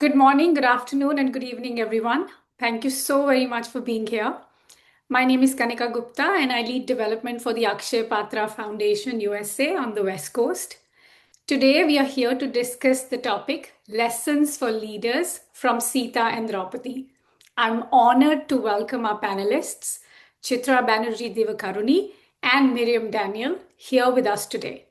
Good morning, good afternoon, and good evening, everyone. Thank you so very much for being here. My name is Kanika Gupta, and I lead development for the Akshaya Patra Foundation USA on the West Coast. Today, we are here to discuss the topic Lessons for Leaders from Sita and Draupadi. I'm honored to welcome our panelists, Chitra Banerjee Divakaruni and Miriam Daniel, here with us today.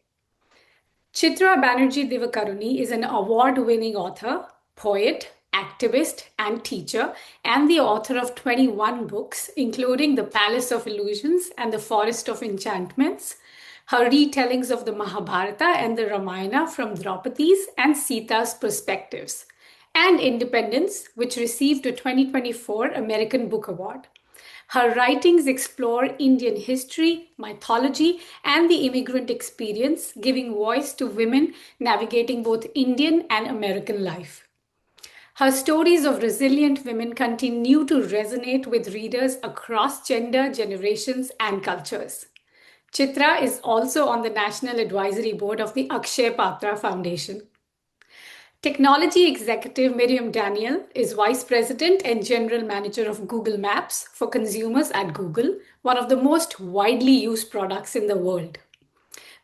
Chitra Banerjee Divakaruni is an award-winning author, poet, activist, and teacher, and the author of 21 books, including The Palace of Illusions and The Forest of Enchantments, her retellings of the Mahabharata and the Ramayana from Draupadi's and Sita's perspectives, and Independence, which received a 2024 American Book Award. Her writings explore Indian history, mythology, and the immigrant experience, giving voice to women navigating both Indian and American life. Her stories of resilient women continue to resonate with readers across gender, generations, and cultures. Chitra is also on the National Advisory Board of the Akshaya Patra Foundation. Technology executive Miriam Daniel is Vice President and General Manager of Google Maps for consumers at Google, one of the most widely used products in the world.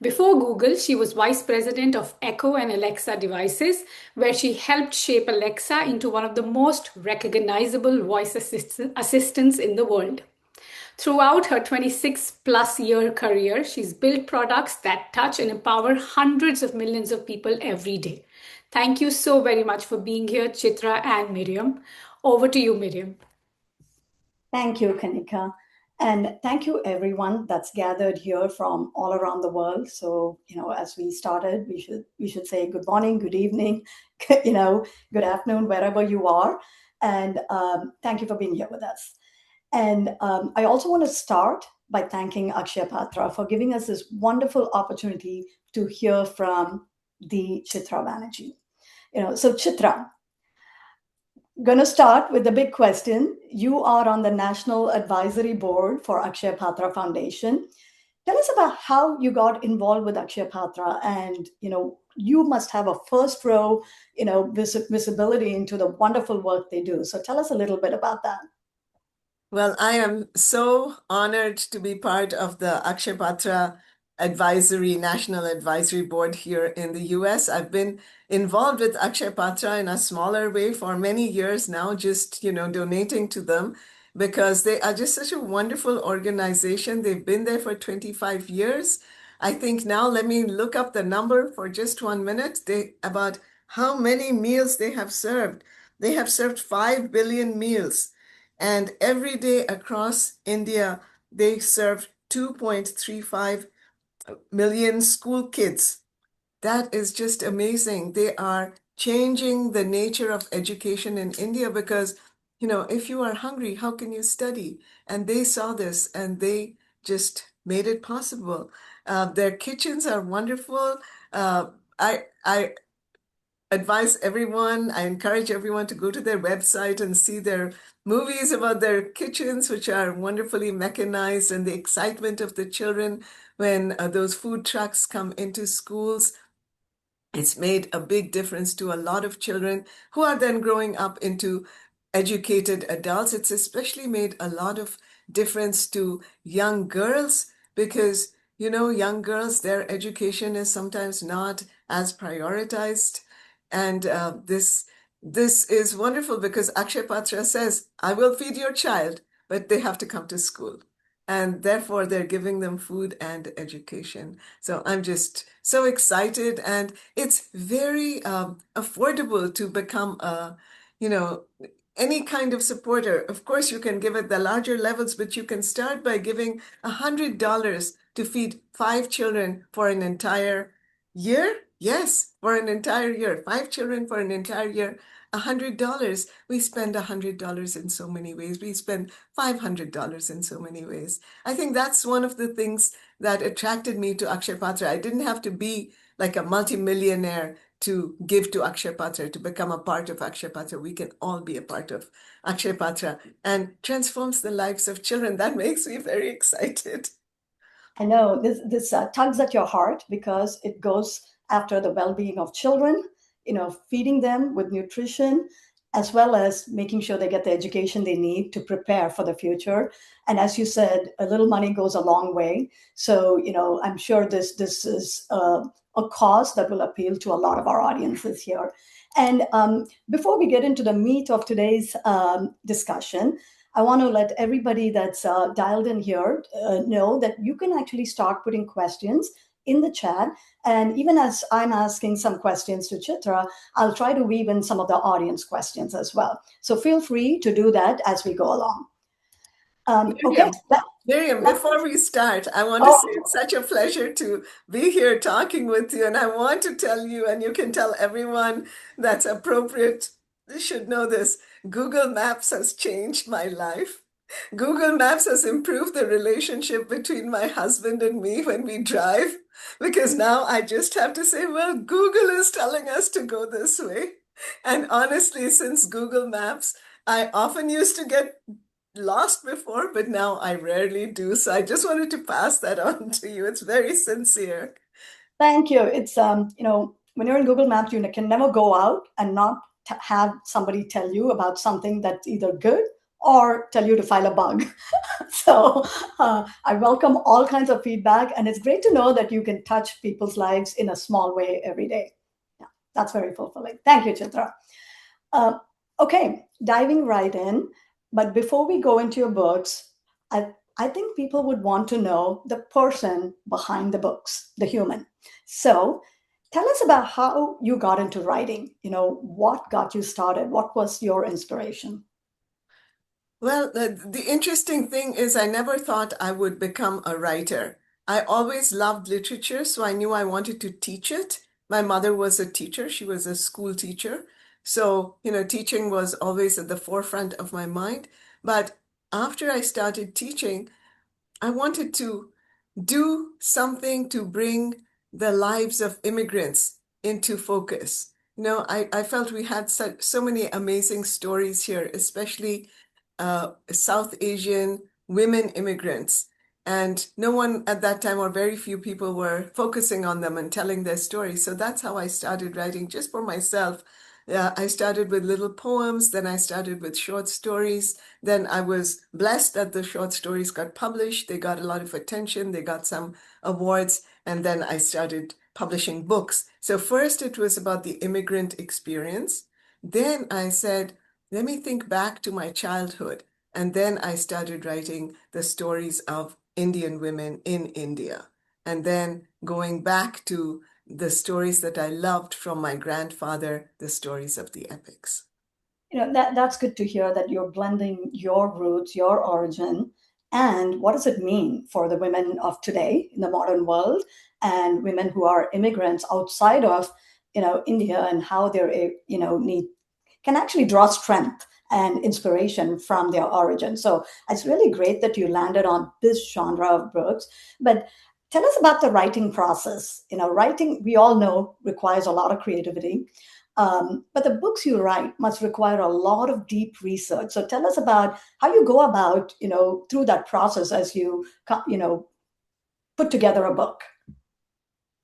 Before Google, she was Vice President of Echo and Alexa devices, where she helped shape Alexa into one of the most recognizable voice assistants in the world. Throughout her 26-plus-year career, she's built products that touch and empower hundreds of millions of people every day. Thank you so very much for being here, Chitra and Miriam. Over to you, Miriam. Thank you, Kanika. And thank you, everyone that's gathered here from all around the world. So, as we started, we should say good morning, good evening, good afternoon, wherever you are. And thank you for being here with us. And I also want to start by thanking Akshaya Patra for giving us this wonderful opportunity to hear from the Chitra Banerjee. So Chitra, going to start with the big question. You are on the National Advisory Board for Akshaya Patra Foundation. Tell us about how you got involved with Akshaya Patra, and you must have a first row, visibility into the wonderful work they do. So tell us a little bit about that. Well, I am so honored to be part of the Akshaya Patra National Advisory Board here in the US. I've been involved with Akshaya Patra in a smaller way for many years now, just, donating to them because they are just such a wonderful organization. They've been there for 25 years. I think now, let me look up the number for just 1 minute. About how many meals they have served. They have served 5 billion meals. And every day across India, they serve 2.35 million school kids. That is just amazing. They are changing the nature of education in India because, if you are hungry, how can you study? And they saw this and they just made it possible. Their kitchens are wonderful. I advise everyone, I encourage everyone to go to their website and see their movies about their kitchens, which are wonderfully mechanized, and the excitement of the children when those food trucks come into schools. It's made a big difference to a lot of children who are then growing up into educated adults. It's especially made a lot of difference to young girls because, young girls, their education is sometimes not as prioritized. And this is wonderful because Akshaya Patra says, I will feed your child, but they have to come to school. And therefore, they're giving them food and education. So I'm just so excited. And it's very affordable to become any kind of supporter. Of course, you can give at the larger levels, but you can start by giving $100 to feed 5 children for an entire year. Yes, for an entire year. 5 children for an entire year. $100. We spend $100 in so many ways. We spend $500 in so many ways. I think that's one of the things that attracted me to Akshaya Patra. I didn't have to be like a multimillionaire to give to Akshaya Patra, to become a part of Akshaya Patra. We can all be a part of Akshaya Patra and transforms the lives of children. That makes me very excited. I know this tugs at your heart because it goes after the well-being of children, feeding them with nutrition, as well as making sure they get the education they need to prepare for the future. And as you said, a little money goes a long way. So, I'm sure this is a cause that will appeal to a lot of our audiences here. And before we get into the meat of today's discussion, I want to let everybody that's dialed in here know that you can actually start putting questions in the chat. And even as I'm asking some questions to Chitra, I'll try to weave in some of the audience questions as well. So feel free to do that as we go along. Okay. Miriam, before we start, I want to say it's such a pleasure to be here talking with you. And I want to tell you, and you can tell everyone that's appropriate, they should know this. Google Maps has changed my life. Google Maps has improved the relationship between my husband and me when we drive, because now I just have to say, well, Google is telling us to go this way. And honestly, since Google Maps, I often used to get lost before, but now I rarely do. So I just wanted to pass that on to you. It's very sincere. Thank you. It's when you're in Google Maps, you can never go out and not have somebody tell you about something that's either good or tell you to file a bug. So I welcome all kinds of feedback, and it's great to know that you can touch people's lives in a small way every day. Yeah, that's very fulfilling. Thank you, Chitra. Okay, diving right in. But before we go into your books, I think people would want to know the person behind the books, the human. So tell us about how you got into writing. What got you started? What was your inspiration? Well, the interesting thing is I never thought I would become a writer. I always loved literature, so I knew I wanted to teach it. My mother was a teacher. She was a school teacher. So, teaching was always at the forefront of my mind. But after I started teaching, I wanted to do something to bring the lives of immigrants into focus. I felt we had so many amazing stories here, especially South Asian women immigrants. And no one at that time, or very few people, were focusing on them and telling their stories. So that's how I started writing just for myself. I started with little poems, then I started with short stories. Then I was blessed that the short stories got published. They got a lot of attention, they got some awards, and then I started publishing books. So first it was about the immigrant experience. Then I said, let me think back to my childhood. And then I started writing the stories of Indian women in India. And then going back to the stories that I loved from my grandfather, the stories of the epics. That's good to hear that you're blending your roots, your origin, and what does it mean for the women of today in the modern world, and women who are immigrants outside of India, and how they're need can actually draw strength and inspiration from their origin. So it's really great that you landed on this genre of books. But tell us about the writing process. Writing, we all know, requires a lot of creativity. But the books you write must require a lot of deep research. So tell us about how you go about, through that process as you put together a book.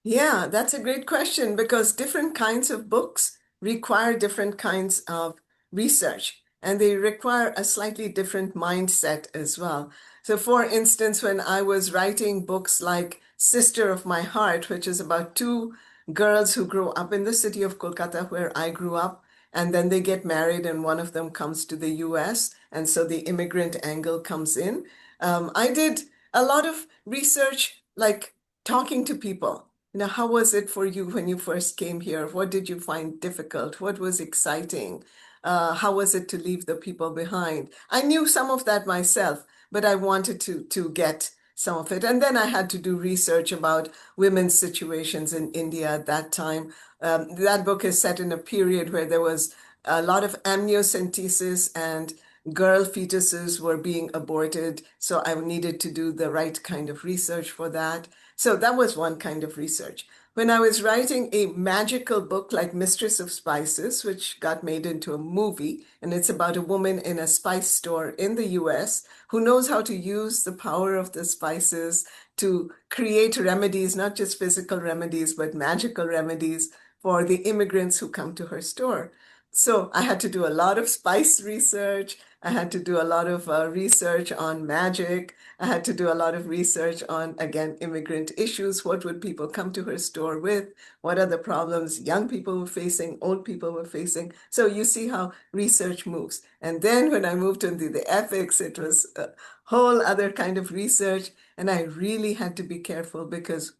Yeah, that's a great question, because different kinds of books require different kinds of research, and they require a slightly different mindset as well. So, for instance, when I was writing books like Sister of My Heart, which is about two girls who grow up in the city of Kolkata, where I grew up, and then they get married, and one of them comes to the US, and so the immigrant angle comes in. I did a lot of research, like talking to people. How was it for you when you first came here? What did you find difficult? What was exciting? How was it to leave the people behind? I knew some of that myself, but I wanted to get some of it. And then I had to do research about women's situations in India at that time. That book is set in a period where there was a lot of amniocentesis, and girl fetuses were being aborted. So I needed to do the right kind of research for that. So that was one kind of research. When I was writing a magical book like Mistress of Spices, which got made into a movie, and it's about a woman in a spice store in the US who knows how to use the power of the spices to create remedies, not just physical remedies, but magical remedies for the immigrants who come to her store. So I had to do a lot of spice research. I had to do a lot of research on magic. I had to do a lot of research on, again, immigrant issues. What would people come to her store with? What are the problems young people were facing, old people were facing? So you see how research moves. And then when I moved into the epics, it was a whole other kind of research. And I really had to be careful because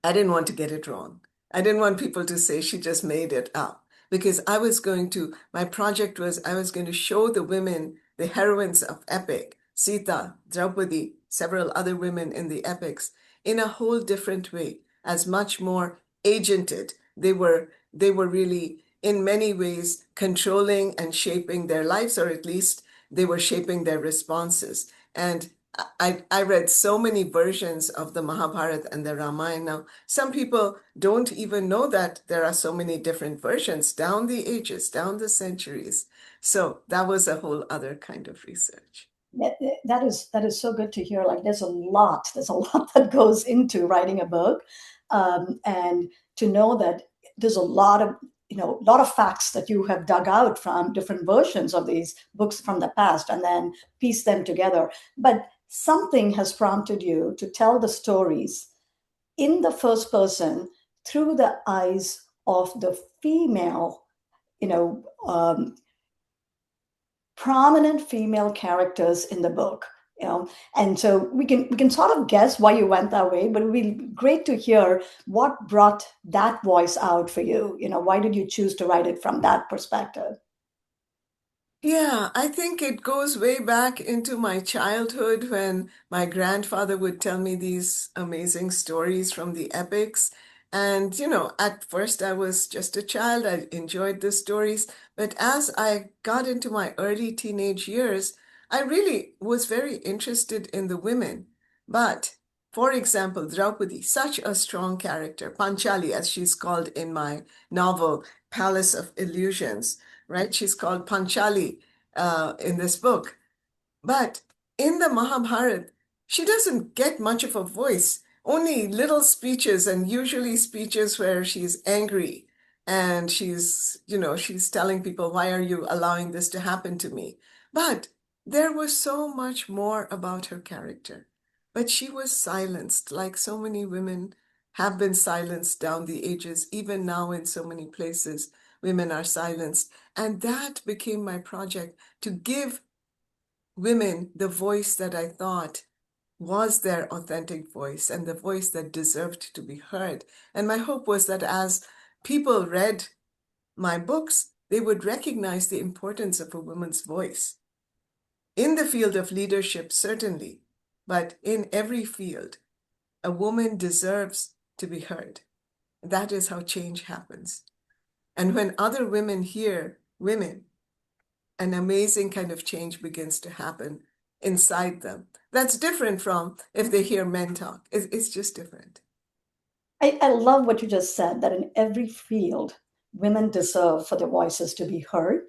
I didn't want to get it wrong. I didn't want people to say she just made it up because my project was I was going to show the women, the heroines of epic, Sita, Draupadi, several other women in the epics, in a whole different way, as much more agented. They were really in many ways controlling and shaping their lives, or at least they were shaping their responses. And I read so many versions of the Mahabharata and the Ramayana. Now, some people don't even know that there are so many different versions down the ages, down the centuries. So that was a whole other kind of research. That is so good to hear. Like there's a lot that goes into writing a book, and to know that there's a lot of lot of facts that you have dug out from different versions of these books from the past, and then piece them together. But something has prompted you to tell the stories in the first person through the eyes of the female, you know, prominent female characters in the book. And so we can sort of guess why you went that way, but it would be great to hear what brought that voice out for you. Why did you choose to write it from that perspective? Yeah, I think it goes way back into my childhood when my grandfather would tell me these amazing stories from the epics. And, at first I was just a child. I enjoyed the stories. But as I got into my early teenage years, I really was very interested in the women. But, for example, Draupadi, such a strong character, Panchali, as she's called in my novel, Palace of Illusions, right? She's called Panchali in this book. But in the Mahabharata, she doesn't get much of a voice, only little speeches, and usually speeches where she's angry and she's telling people, why are you allowing this to happen to me? But there was so much more about her character. But she was silenced, like so many women have been silenced down the ages. Even now, in so many places, women are silenced. And that became my project, to give women the voice that I thought was their authentic voice and the voice that deserved to be heard. And my hope was that as people read my books, they would recognize the importance of a woman's voice in the field of leadership, certainly, but in every field. A woman deserves to be heard. That is how change happens. And when other women hear women, an amazing kind of change begins to happen inside them. That's different from if they hear men talk. It's just different. I love what you just said, that in every field, women deserve for their voices to be heard.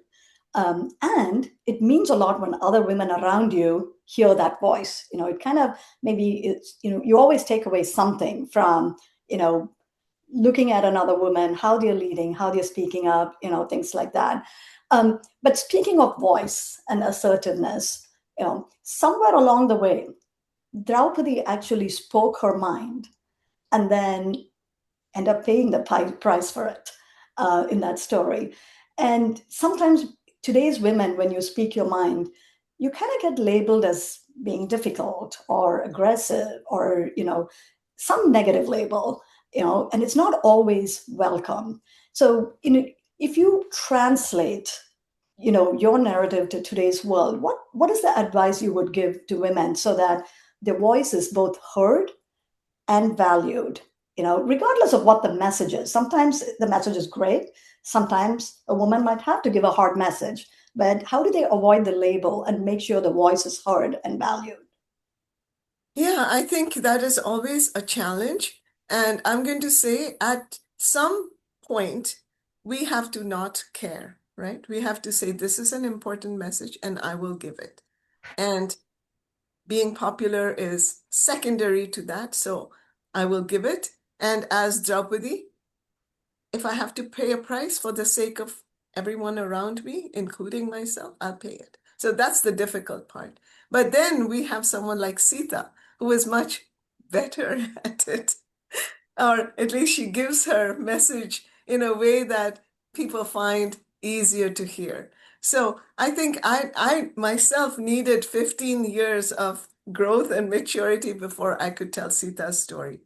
And it means a lot when other women around you hear that voice. It kind of, maybe it's, you always take away something from, looking at another woman, how they're leading, how they're speaking up, things like that. But speaking of voice and assertiveness, somewhere along the way, Draupadi actually spoke her mind and then end up paying the price for it in that story. And sometimes today's women, when you speak your mind, you kind of get labeled as being difficult or aggressive or, some negative label, and it's not always welcome. So, if you translate, your narrative to today's world, what is the advice you would give to women so that their voice is both heard and valued, regardless of what the message is? Sometimes the message is great. Sometimes a woman might have to give a hard message, but how do they avoid the label and make sure the voice is heard and valued? Yeah, I think that is always a challenge. And I'm going to say at some point, we have to not care, right? We have to say, this is an important message and I will give it. And being popular is secondary to that. So I will give it. And as Draupadi, if I have to pay a price for the sake of everyone around me, including myself, I'll pay it. So that's the difficult part. But then we have someone like Sita, who is much better at it, or at least she gives her message in a way that people find easier to hear. So I think I myself needed 15 years of growth and maturity before I could tell Sita's story.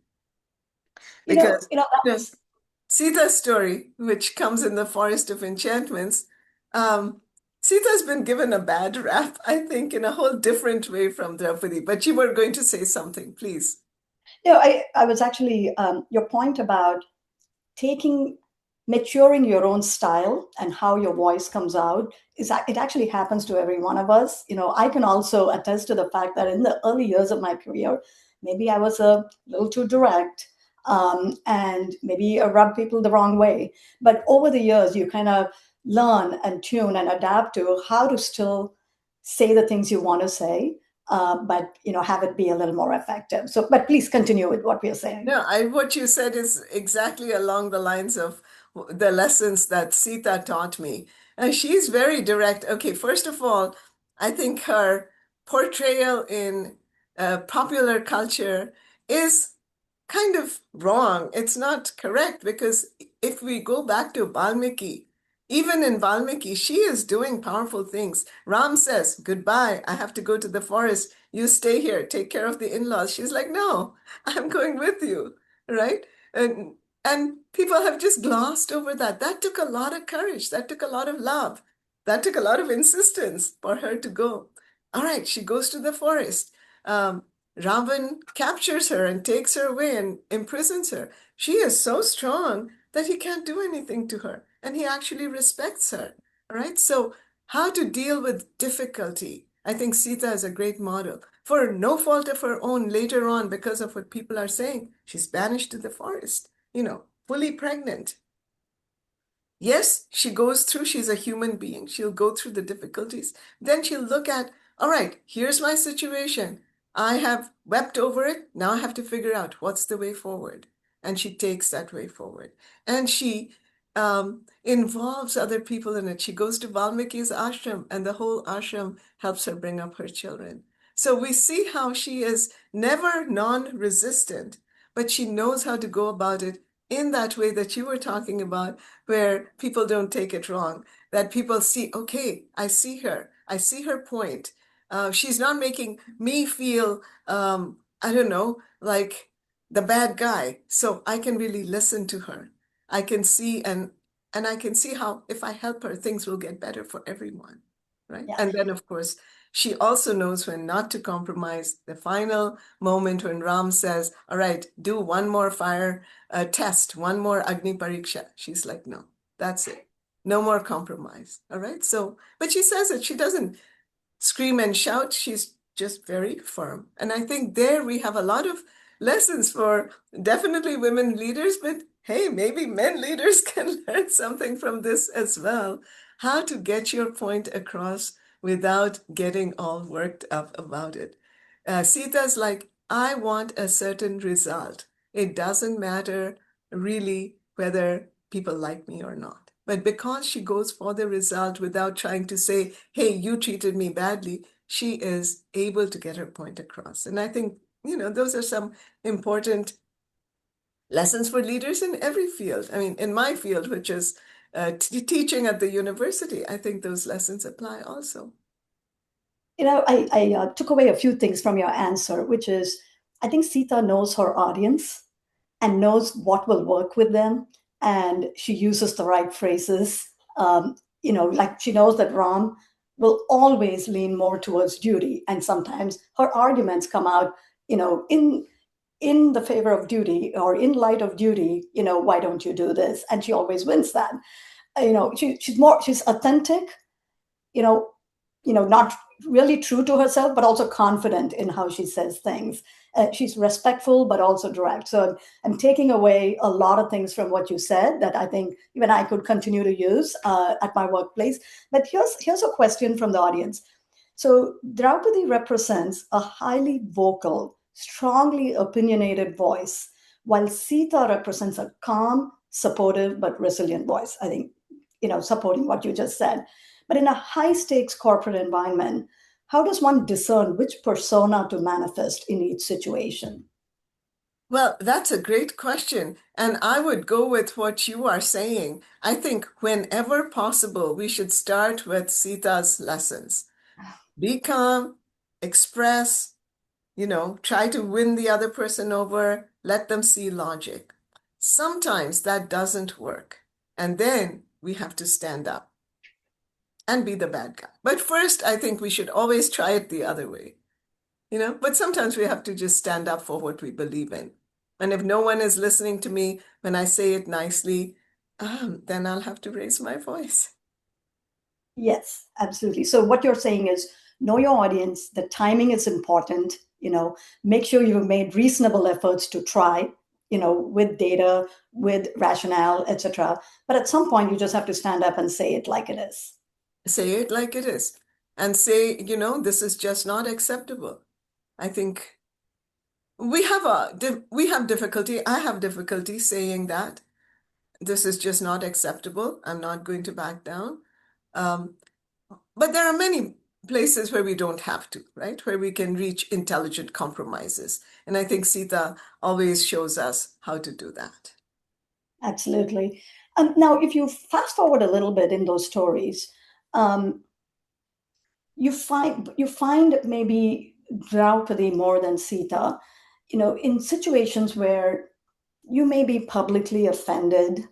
Because That's Sita's story, which comes in the Forest of Enchantments, um, Sita's been given a bad rap, I think, in a whole different way from Draupadi. But you were going to say something, please. I was actually your point about taking maturing your own style and how your voice comes out is it actually happens to every one of us. I can also attest to the fact that in the early years of my career, maybe I was a little too direct, and maybe I rubbed people the wrong way. But over the years, you kind of learn and tune and adapt to how to still say the things you want to say, but have it be a little more effective. So, but please continue with what we are saying. No, what you said is exactly along the lines of the lessons that Sita taught me. And she's very direct. Okay, first of all, I think her portrayal in popular culture is kind of wrong. It's not correct because if we go back to Valmiki, even in Valmiki, she is doing powerful things. Ram says, "Goodbye, I have to go to the forest. You stay here, take care of the in-laws." She's like, "No, I'm going with you," right? And people have just glossed over that. That took a lot of courage. That took a lot of love. That took a lot of insistence for her to go. All right, she goes to the forest. Ravan captures her and takes her away and imprisons her. She is so strong that he can't do anything to her, and he actually respects her. All right, so how to deal with difficulty. I think Sita is a great model. For no fault of her own, later on, because of what people are saying, she's banished to the forest, fully pregnant. Yes, she goes through, she's a human being. She'll go through the difficulties. Then she'll look at, all right, here's my situation. I have wept over it. Now I have to figure out what's the way forward. And she takes that way forward. And she involves other people in it. She goes to Valmiki's ashram, and the whole ashram helps her bring up her children. So we see how she is never non-resistant, but she knows how to go about it in that way that you were talking about, where people don't take it wrong, that people see, okay, I see her point. She's not making me feel, I don't know, like the bad guy. So I can really listen to her. I can see and I can see how if I help her, things will get better for everyone, right? Yeah. And then of course, she also knows when not to compromise. The final moment when Ram says, all right, do one more fire test, one more Agni Pariksha. She's like, no, that's it. No more compromise. All right. So, but she says it. She doesn't scream and shout. She's just very firm. And I think there we have a lot of lessons for definitely women leaders, but hey, maybe men leaders can learn something from this as well. How to get your point across without getting all worked up about it. Sita's like, I want a certain result. It doesn't matter really whether people like me or not. But because she goes for the result without trying to say, hey, you treated me badly, she is able to get her point across. And I think, those are some important lessons for leaders in every field. I mean, in my field, which is teaching at the university, I think those lessons apply also. I took away a few things from your answer, which is I think Sita knows her audience and knows what will work with them, and she uses the right phrases. Like she knows that Ram will always lean more towards duty, and sometimes her arguments come out, in the favor of duty or in light of duty. Why don't you do this? And she always wins that. She's authentic, you know, not really true to herself, but also confident in how she says things. She's respectful, but also direct. So I'm taking away a lot of things from what you said that I think even I could continue to use at my workplace. But here's a question from the audience. So Draupadi represents a highly vocal, strongly opinionated voice, while Sita represents a calm, supportive but resilient voice. I think, supporting what you just said. But in a high stakes corporate environment, how does one discern which persona to manifest in each situation? Well, that's a great question. And I would go with what you are saying. I think whenever possible, we should start with Sita's lessons. Be calm, express, try to win the other person over, let them see logic. Sometimes that doesn't work. And then we have to stand up and be the bad guy. But first, I think we should always try it the other way, but sometimes we have to just stand up for what we believe in. And if no one is listening to me when I say it nicely, then I'll have to raise my voice. Yes, absolutely. So what you're saying is know your audience, the timing is important, make sure you've made reasonable efforts to try, with data, with rationale, etc. But at some point you just have to stand up and say it like it is. Say it like it is. And say, this is just not acceptable. I think we have difficulty. I have difficulty saying that this is just not acceptable. I'm not going to back down. But there are many places where we don't have to, right? Where we can reach intelligent compromises. And I think Sita always shows us how to do that. Absolutely. Now, if you fast forward a little bit in those stories, you find maybe Draupadi more than Sita, in situations where you may be publicly offended,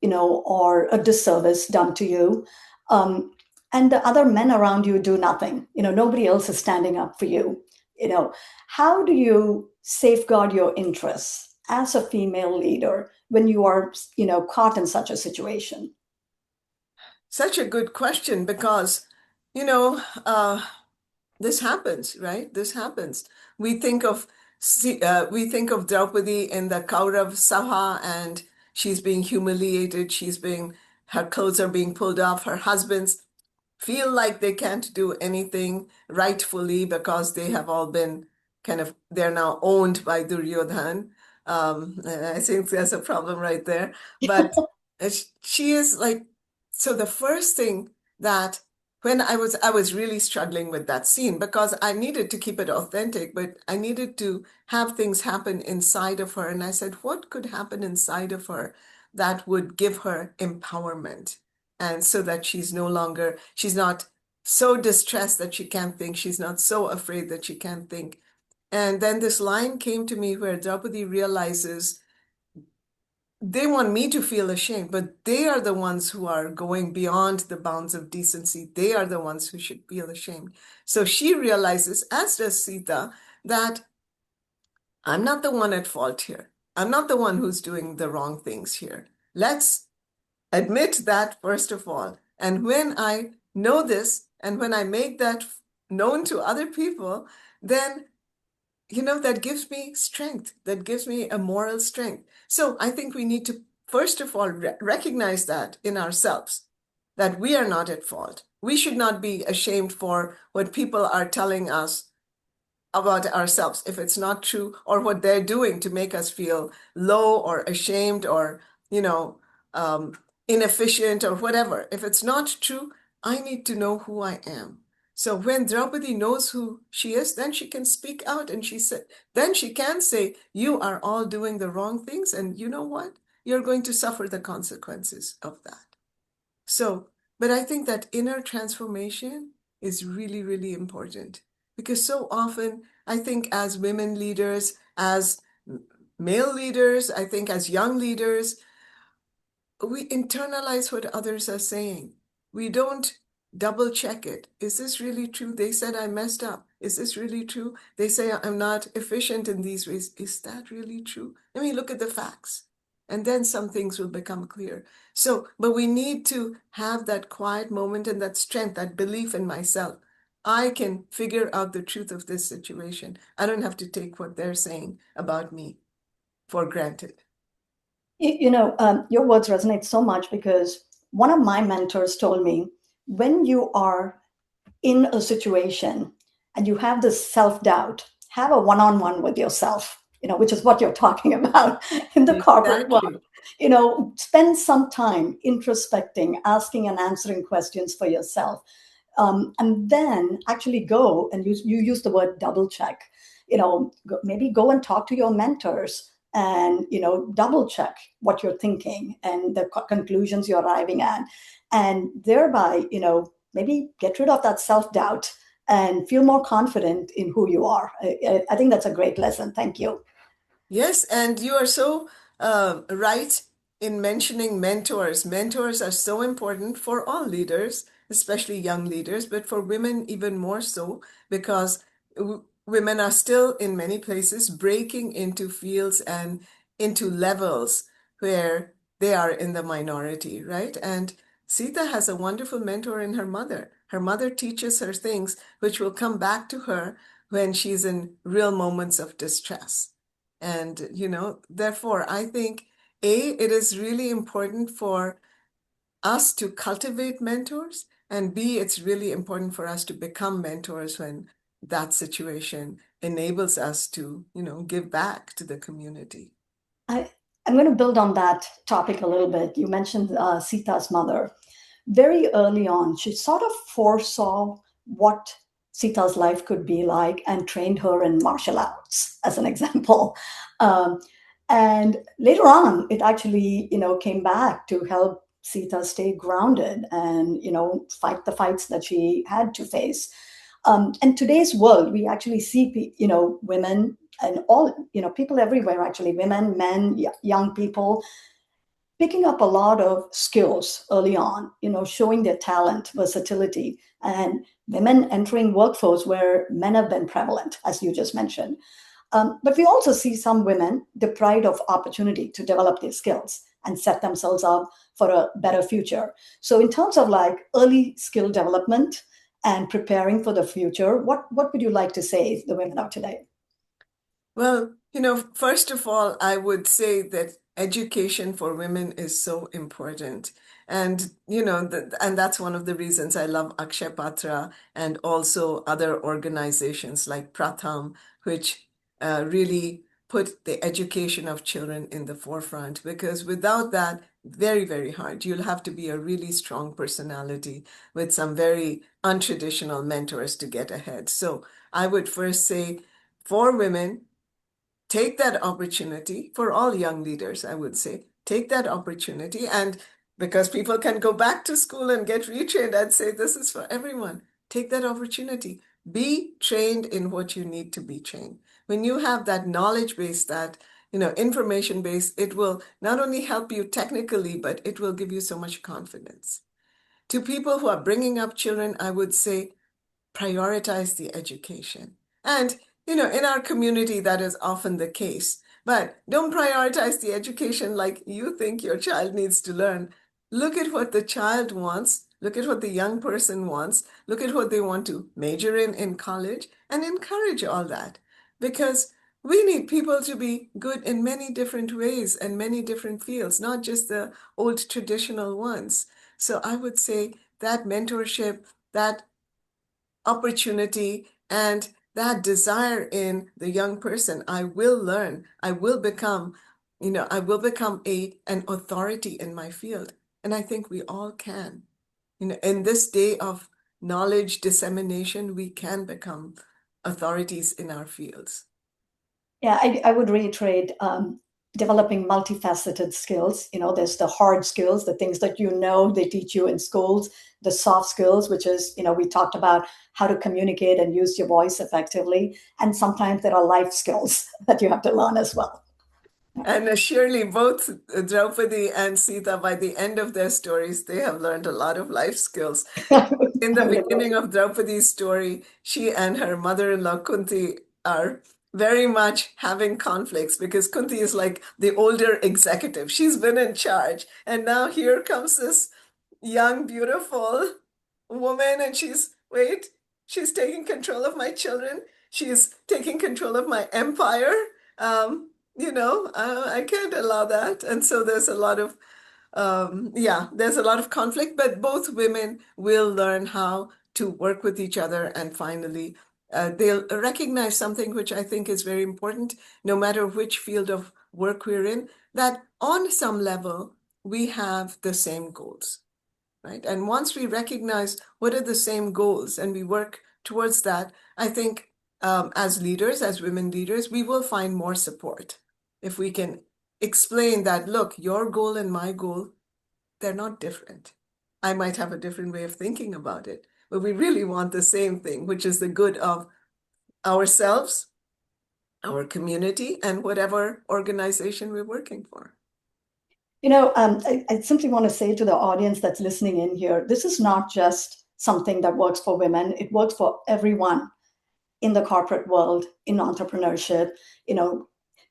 or a disservice done to you. And the other men around you do nothing. Nobody else is standing up for you. How do you safeguard your interests as a female leader when you are, caught in such a situation? Such a good question because, this happens, right? This happens. We think of Draupadi in the Kaurav Sabha, and she's being humiliated. Her clothes are being pulled off. Her husband's feel like they can't do anything rightfully because they have all been they're now owned by Duryodhan. I think there's a problem right there. But she is like, so the first thing that when I was really struggling with that scene because I needed to keep it authentic, but I needed to have things happen inside of her. And I said, what could happen inside of her that would give her empowerment? And so that she's not so distressed that she can't think. She's not so afraid that she can't think. And then this line came to me where Draupadi realizes they want me to feel ashamed, but they are the ones who are going beyond the bounds of decency. They are the ones who should feel ashamed. So she realizes, as does Sita, that I'm not the one at fault here. I'm not the one who's doing the wrong things here. Let's admit that first of all. And when I know this, and when I make that known to other people, then that gives me strength. That gives me a moral strength. So I think we need to, first of all, recognize that in ourselves, that we are not at fault. We should not be ashamed for what people are telling us about ourselves, if it's not true, or what they're doing to make us feel low or ashamed or, inefficient or whatever. If it's not true, I need to know who I am. So when Draupadi knows who she is, then she can speak out and then she can say, you are all doing the wrong things. And you know what? You're going to suffer the consequences of that. So, but I think that inner transformation is really, really important because so often I think as women leaders, as male leaders, I think as young leaders, we internalize what others are saying. We don't double check it. Is this really true? They said I messed up. Is this really true? They say I'm not efficient in these ways. Is that really true? I mean, look at the facts. And then some things will become clear. So, but we need to have that quiet moment and that strength, that belief in myself. I can figure out the truth of this situation. I don't have to take what they're saying about me for granted. Your words resonate so much because one of my mentors told me when you are in a situation and you have this self-doubt, have a one-on-one with yourself which is what you're talking about in the corporate world. Exactly. Spend some time introspecting, asking and answering questions for yourself. And then actually go and you use the word double check. Maybe go and talk to your mentors and double check what you're thinking and the conclusions you're arriving at, and thereby maybe get rid of that self-doubt and feel more confident in who you are. I think that's a great lesson. Thank you. Yes, and you are so right in mentioning mentors. Mentors are so important for all leaders, especially young leaders, but for women even more so, because women are still in many places breaking into fields and into levels where they are in the minority, right? And Sita has a wonderful mentor in her mother. Her mother teaches her things which will come back to her when she's in real moments of distress. And, therefore, I think, it is really important for us to cultivate mentors, and B, it's really important for us to become mentors when that situation enables us to, give back to the community. I, I'm going to build on that topic a little bit. You mentioned Sita's mother. Very early on, she sort of foresaw what Sita's life could be like and trained her in martial arts, as an example. Um, and later on, it actually, came back to help Sita stay grounded and, fight the fights that she had to face. In today's world, we actually see, women and all, people everywhere, actually, women, men, young people, picking up a lot of skills early on, showing their talent, versatility, and women entering workforce where men have been prevalent, as you just mentioned. But we also see some women deprived of opportunity to develop their skills and set themselves up for a better future. So, in terms of like early skill development and preparing for the future, what would you like to say to the women of today? Well, first of all, I would say that education for women is so important. And, and that's one of the reasons I love Akshaya Patra and also other organizations like Pratham, which really put the education of children in the forefront. Because without that, very, very hard. You'll have to be a really strong personality with some very untraditional mentors to get ahead. So I would first say for women, take that opportunity. For all young leaders, I would say, take that opportunity. And because people can go back to school and get retrained, I'd say this is for everyone. Take that opportunity. Be trained in what you need to be trained. When you have that knowledge base, that information base, it will not only help you technically, but it will give you so much confidence. To people who are bringing up children, I would say prioritize the education. And, in our community, that is often the case. But don't prioritize the education like you think your child needs to learn. Look at what the child wants. Look at what the young person wants. Look at what they want to major in college and encourage all that. Because we need people to be good in many different ways and many different fields, not just the old traditional ones. So I would say that mentorship, that opportunity, and that desire in the young person, I will learn, I will become, I will become an authority in my field. And I think we all can. In this day of knowledge dissemination, we can become authorities in our fields. Yeah, I would reiterate developing multifaceted skills. There's the hard skills, the things that they teach you in schools, the soft skills, which is, we talked about how to communicate and use your voice effectively. And sometimes there are life skills that you have to learn as well. And surely both Draupadi and Sita, by the end of their stories, they have learned a lot of life skills. In the I would agree. beginning of Draupadi's story, she and her mother-in-law Kunti are very much having conflicts because Kunti is like the older executive. She's been in charge. And now here comes this young, beautiful woman, and she's taking control of my children. She's taking control of my empire. I can't allow that. And so there's a lot of there's a lot of conflict, but both women will learn how to work with each other and finally they'll recognize something which I think is very important, no matter which field of work we're in, that on some level, we have the same goals, right? And once we recognize what are the same goals and we work towards that, I think as leaders, as women leaders, we will find more support if we can explain that, look, your goal and my goal, they're not different. I might have a different way of thinking about it, but we really want the same thing, which is the good of ourselves, our community, and whatever organization we're working for. I simply want to say to the audience that's listening in here, this is not just something that works for women. It works for everyone in the corporate world, in entrepreneurship.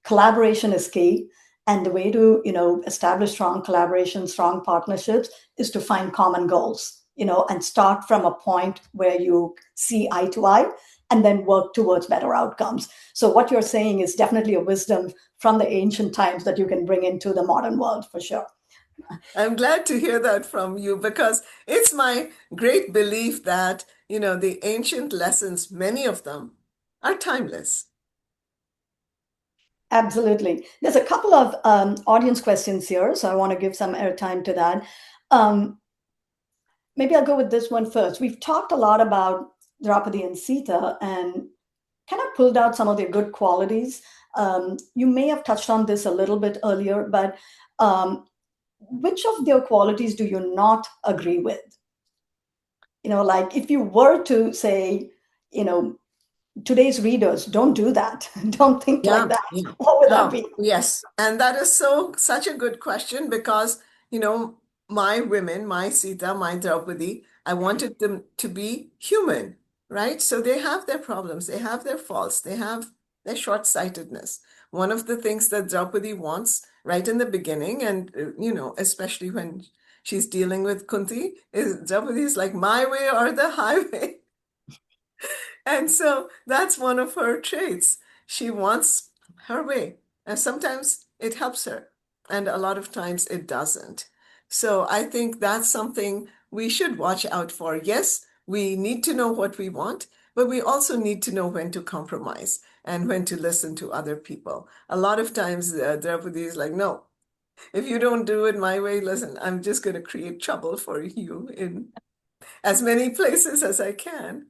Collaboration is key. And the way to, establish strong collaboration, strong partnerships is to find common goals, and start from a point where you see eye to eye and then work towards better outcomes. So what you're saying is definitely a wisdom from the ancient times that you can bring into the modern world for sure. I'm glad to hear that from you because it's my great belief that, the ancient lessons, many of them are timeless. Absolutely. There's a couple of audience questions here, so I want to give some airtime to that. Maybe I'll go with this one first. We've talked a lot about Draupadi and Sita and kind of pulled out some of their good qualities. You may have touched on this a little bit earlier, but which of their qualities do you not agree with? Like if you were to say, today's readers, don't do that. Don't think like that. Yeah. What would that be? Yes. And that is such a good question because, my women, my Sita, my Draupadi, I wanted them to be human, right? So they have their problems, they have their faults, they have their short-sightedness. One of the things that Draupadi wants right in the beginning, and, especially when she's dealing with Kunti, is Draupadi is like, my way or the highway. And so that's one of her traits. She wants her way. And sometimes it helps her, and a lot of times it doesn't. So I think that's something we should watch out for. Yes, we need to know what we want, but we also need to know when to compromise and when to listen to other people. A lot of times, Draupadi is like, no, if you don't do it my way, listen, I'm just going to create trouble for you in as many places as I can.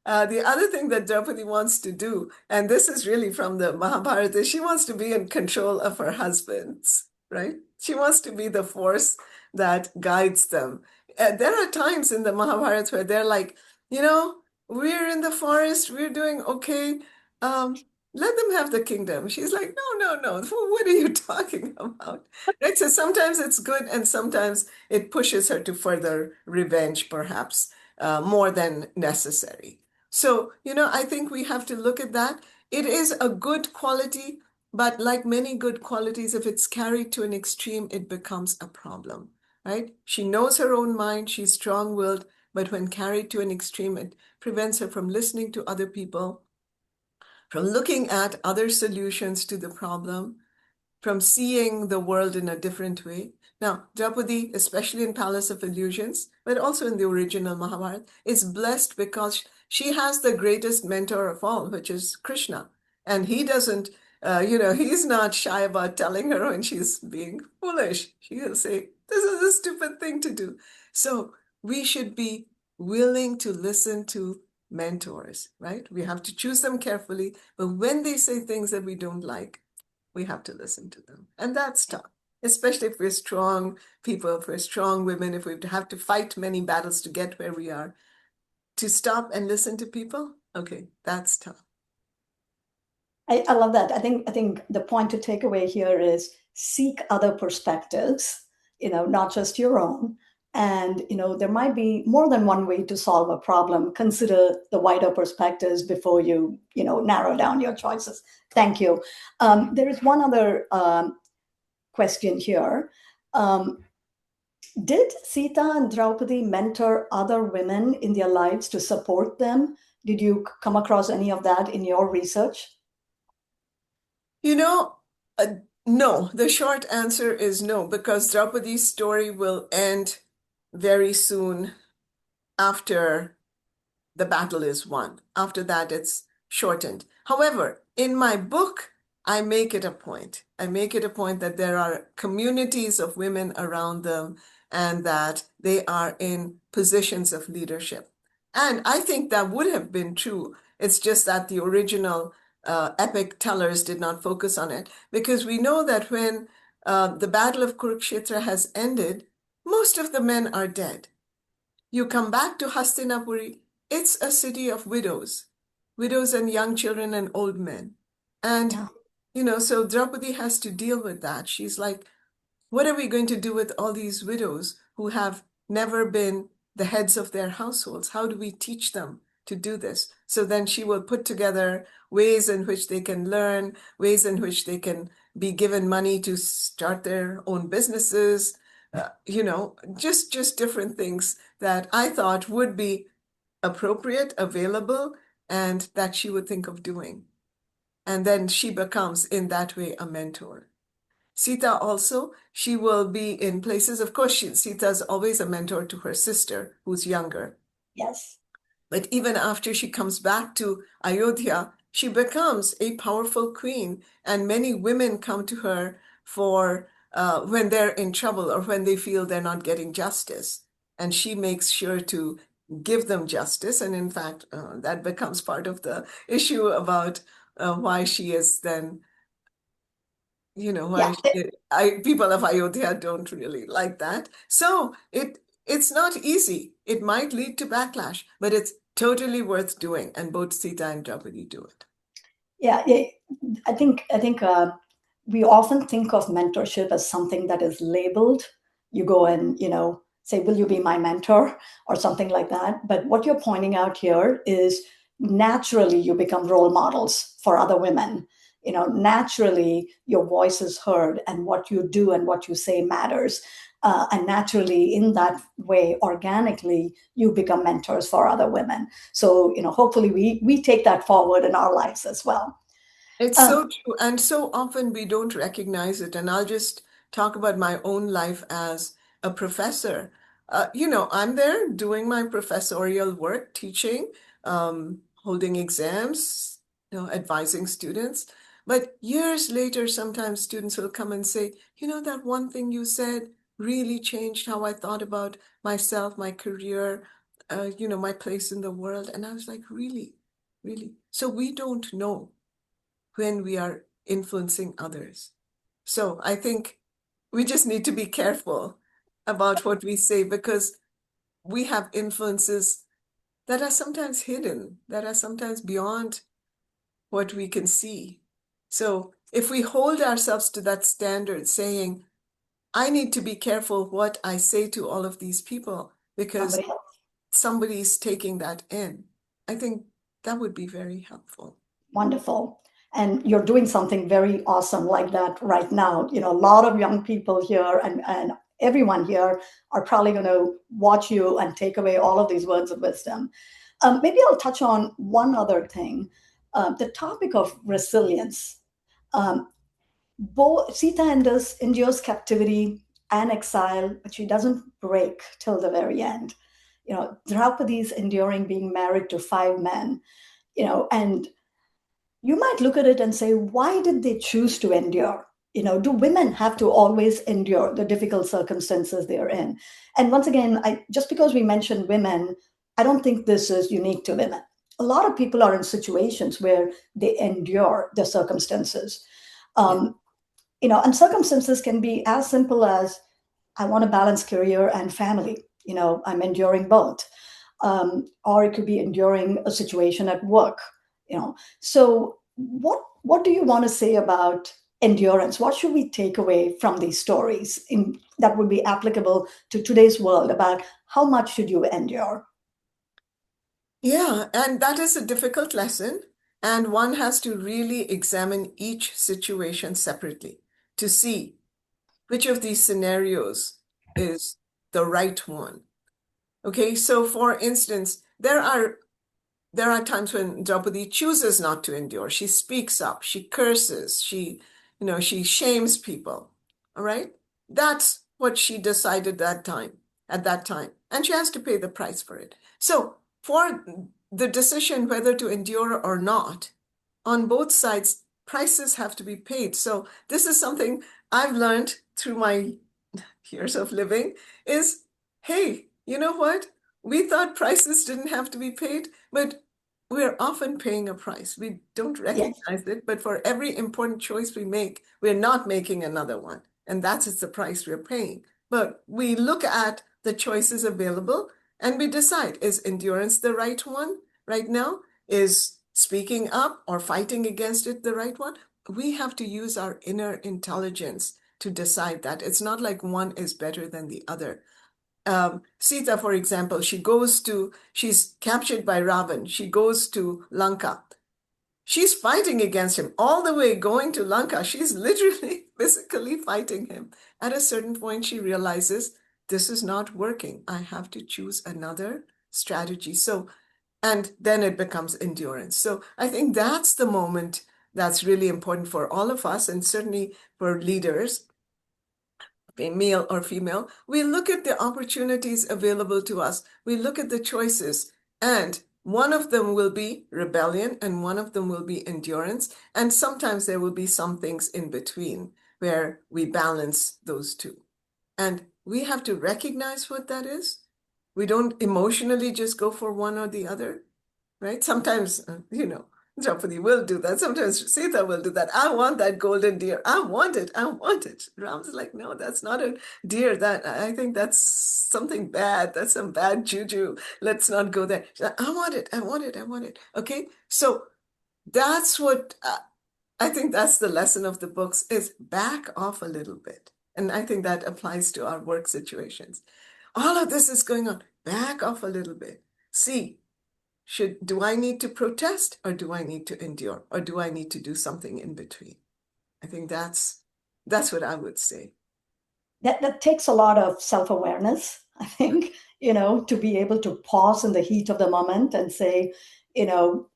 The other thing that Draupadi wants to do, and this is really from the Mahabharata, is she wants to be in control of her husbands, right? She wants to be the force that guides them. There are times in the Mahabharata where they're like, we're in the forest, we're doing okay. Let them have the kingdom. She's like, no. What are you talking about? Right? So sometimes it's good, and sometimes it pushes her to further revenge, perhaps more than necessary. So, I think we have to look at that. It is a good quality, but like many good qualities, if it's carried to an extreme, it becomes a problem, right? She knows her own mind, she's strong-willed, but when carried to an extreme, it prevents her from listening to other people, from looking at other solutions to the problem, from seeing the world in a different way. Now, Draupadi, especially in Palace of Illusions, but also in the original Mahabharata, is blessed because she has the greatest mentor of all, which is Krishna. And he doesn't, he's not shy about telling her when she's being foolish. He'll say, this is a stupid thing to do. So we should be willing to listen to mentors, right? We have to choose them carefully, but when they say things that we don't like, we have to listen to them. And that's tough, especially if we're strong people, if we're strong women, if we have to fight many battles to get where we are. To stop and listen to people, okay, that's tough. I love that. I think the point to take away here is seek other perspectives, not just your own. And there might be more than one way to solve a problem. Consider the wider perspectives before you narrow down your choices. Thank you. There is one other question here. Did Sita and Draupadi mentor other women in their lives to support them? Did you come across any of that in your research? No, the short answer is no, because Draupadi's story will end very soon after the battle is won. After that, it's shortened. However, in my book, I make it a point. I make it a point that there are communities of women around them and that they are in positions of leadership. And I think that would have been true. It's just that the original epic tellers did not focus on it, because we know that when the Battle of Kurukshetra has ended, most of the men are dead. You come back to Hastinapuri, it's a city of widows, widows and young children and old men. And, so Draupadi has to deal with that. She's like, what are we going to do with all these widows who have never been the heads of their households? How do we teach them to do this? So then she will put together ways in which they can learn, ways in which they can be given money to start their own businesses, just different things that I thought would be appropriate, available, and that she would think of doing. And then she becomes, in that way, a mentor. Sita also, she will be in places, of course, Sita's always a mentor to her sister, who's younger. Yes. But even after she comes back to Ayodhya, she becomes a powerful queen, and many women come to her for when they're in trouble or when they feel they're not getting justice. And she makes sure to give them justice. And in fact, that becomes part of the issue about why she is then, why people of Ayodhya don't really like that. So it's not easy. It might lead to backlash, but it's totally worth doing. And both Sita and Draupadi do it. Yeah, I think we often think of mentorship as something that is labeled. You go and say, "Will you be my mentor?" or something like that. But what you're pointing out here is naturally you become role models for other women. Naturally your voice is heard, and what you do and what you say matters. And naturally, in that way, organically, you become mentors for other women. So, hopefully, we take that forward in our lives as well. It's so true. And so often we don't recognize it. And I'll just talk about my own life as a professor. I'm there doing my professorial work, teaching, holding exams, advising students. But years later, sometimes students will come and say, that one thing you said really changed how I thought about myself, my career, my place in the world. And I was like, really, really? So we don't know when we are influencing others. So I think we just need to be careful about what we say, because we have influences that are sometimes hidden, that are sometimes beyond what we can see. So if we hold ourselves to that standard, saying, I need to be careful what I say to all of these people because somebody's taking that in, I think that would be very helpful. Wonderful. And you're doing something very awesome like that right now. A lot of young people here and everyone here are probably going to watch you and take away all of these words of wisdom. Maybe I'll touch on one other thing, the topic of resilience. Both Sita endures captivity and exile, but she doesn't break till the very end. Draupadi's enduring being married to 5 men, and you might look at it and say, why did they choose to endure? Do women have to always endure the difficult circumstances they're in? And once again, just because we mentioned women, I don't think this is unique to women. A lot of people are in situations where they endure the circumstances. And circumstances can be as simple as, I want to balance career and family. I'm enduring both. Or it could be enduring a situation at work. So what do you want to say about endurance? What should we take away from these stories that would be applicable to today's world about how much should you endure? Yeah, and that is a difficult lesson. And one has to really examine each situation separately to see which of these scenarios is the right one. Okay, so for instance, there are times when Draupadi chooses not to endure. She speaks up, she curses, she shames people. All right? That's what she decided at that time. And she has to pay the price for it. So for the decision whether to endure or not, on both sides, prices have to be paid. So this is something I've learned through my years of living is, hey, you know what? We thought prices didn't have to be paid, but we're often paying a price. We don't Yes. recognize it, but for every important choice we make, we're not making another one. And that's the price we're paying. But we look at the choices available and we decide, is endurance the right one right now? Is speaking up or fighting against it the right one? We have to use our inner intelligence to decide that. It's not like one is better than the other. Sita, for example, she's captured by Ravan. She goes to Lanka. She's fighting against him all the way going to Lanka. She's literally physically fighting him. At a certain point, she realizes this is not working. I have to choose another strategy. And then it becomes endurance. So I think that's the moment that's really important for all of us, and certainly for leaders, male or female. We look at the opportunities available to us. We look at the choices, and one of them will be rebellion and one of them will be endurance. And sometimes there will be some things in between where we balance those two. And we have to recognize what that is. We don't emotionally just go for one or the other, right? Sometimes, Draupadi will do that. Sometimes Sita will do that. I want that golden deer. I want it. I want it. Ram's like, no, that's not a deer. I think that's something bad. That's some bad juju. Let's not go there. She's like, I want it. I want it. I want it. Okay. So that's what I think that's the lesson of the books is back off a little bit. And I think that applies to our work situations. All of this is going on. Back off a little bit. See, do I need to protest or do I need to endure or do I need to do something in between? I think that's what I would say. That takes a lot of self-awareness, I think, to be able to pause in the heat of the moment and say, you know,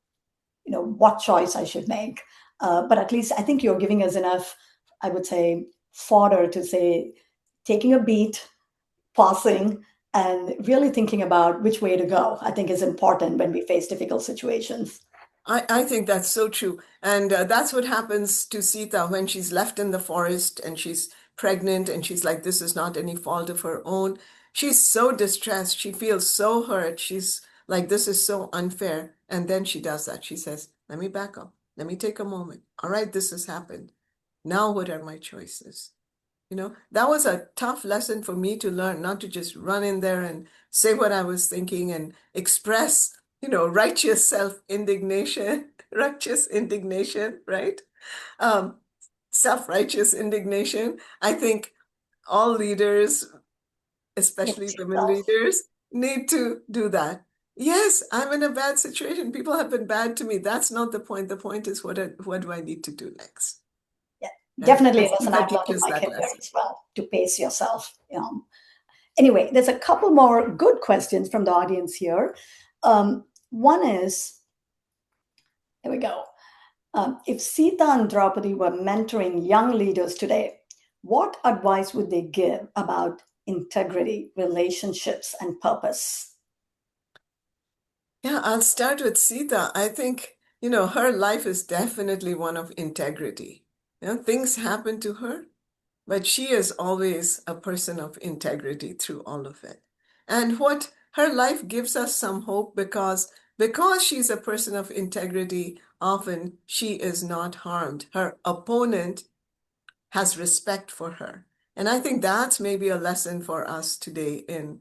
what choice I should make. But at least I think you're giving us enough, I would say, fodder to say, taking a beat, pausing, and really thinking about which way to go, I think is important when we face difficult situations. I think that's so true. And that's what happens to Sita when she's left in the forest and she's pregnant and she's like, this is not any fault of her own. She's so distressed. She feels so hurt. She's like, this is so unfair. And then she does that. She says, let me back up. Let me take a moment. All right, this has happened. Now, what are my choices? That was a tough lesson for me to learn, not to just run in there and say what I was thinking and express, righteous self-indignation, righteous indignation, right? Self-righteous indignation. I think all leaders, especially Yes, women leaders, need to do that. Yes, I'm in a bad situation. People have been bad to me. That's not the point. The point is what do I need to do next? yeah, And definitely a lesson Sita I've learned in teaches my that career lesson. as well, to pace yourself. Anyway, there's a couple more good questions from the audience here. One is, here we go. If Sita and Draupadi were mentoring young leaders today, what advice would they give about integrity, relationships, and purpose? Yeah, I'll start with Sita. I think, her life is definitely one of integrity. Things happen to her, but she is always a person of integrity through all of it. And what her life gives us some hope because she's a person of integrity, often she is not harmed. Her opponent has respect for her. And I think that's maybe a lesson for us today in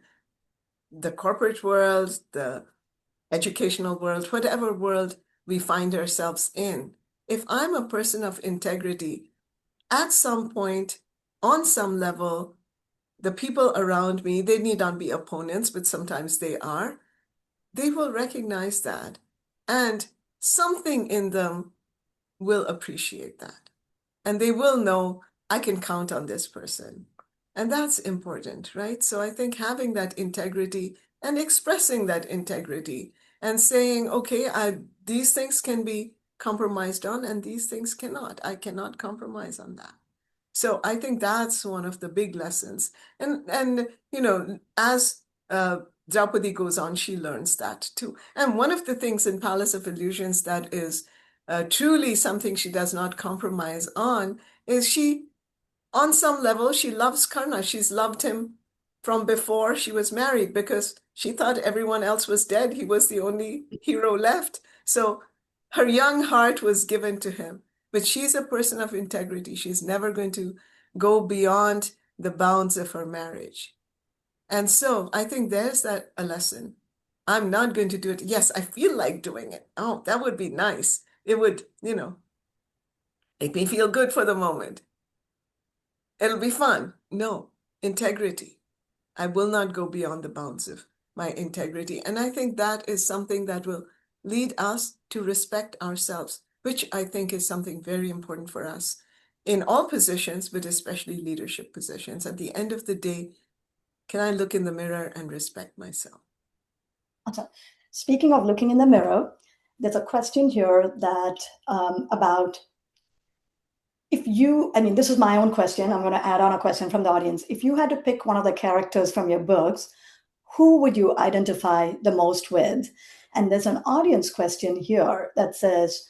the corporate world, the educational world, whatever world we find ourselves in. If I'm a person of integrity, at some point, on some level, the people around me, they need not be opponents, but sometimes they are, they will recognize that. And something in them will appreciate that. And they will know I can count on this person. And that's important, right? So I think having that integrity and expressing that integrity and saying, okay, these things can be compromised on and these things cannot. I cannot compromise on that. So I think that's one of the big lessons. And as Draupadi goes on, she learns that too. And one of the things in Palace of Illusions that is truly something she does not compromise on is she, on some level, she loves Karna. She's loved him from before she was married because she thought everyone else was dead. He was the only hero left. So her young heart was given to him. But she's a person of integrity. She's never going to go beyond the bounds of her marriage. And so I think there's a lesson. I'm not going to do it. Yes, I feel like doing it. Oh, that would be nice. It would, make me feel good for the moment. It'll be fun. No, integrity. I will not go beyond the bounds of my integrity. And I think that is something that will lead us to respect ourselves, which I think is something very important for us in all positions, but especially leadership positions. At the end of the day, can I look in the mirror and respect myself? Speaking of looking in the mirror, there's a question here that about if you, I mean, this is my own question. I'm going to add on a question from the audience. If you had to pick one of the characters from your books, who would you identify the most with? And there's an audience question here that says,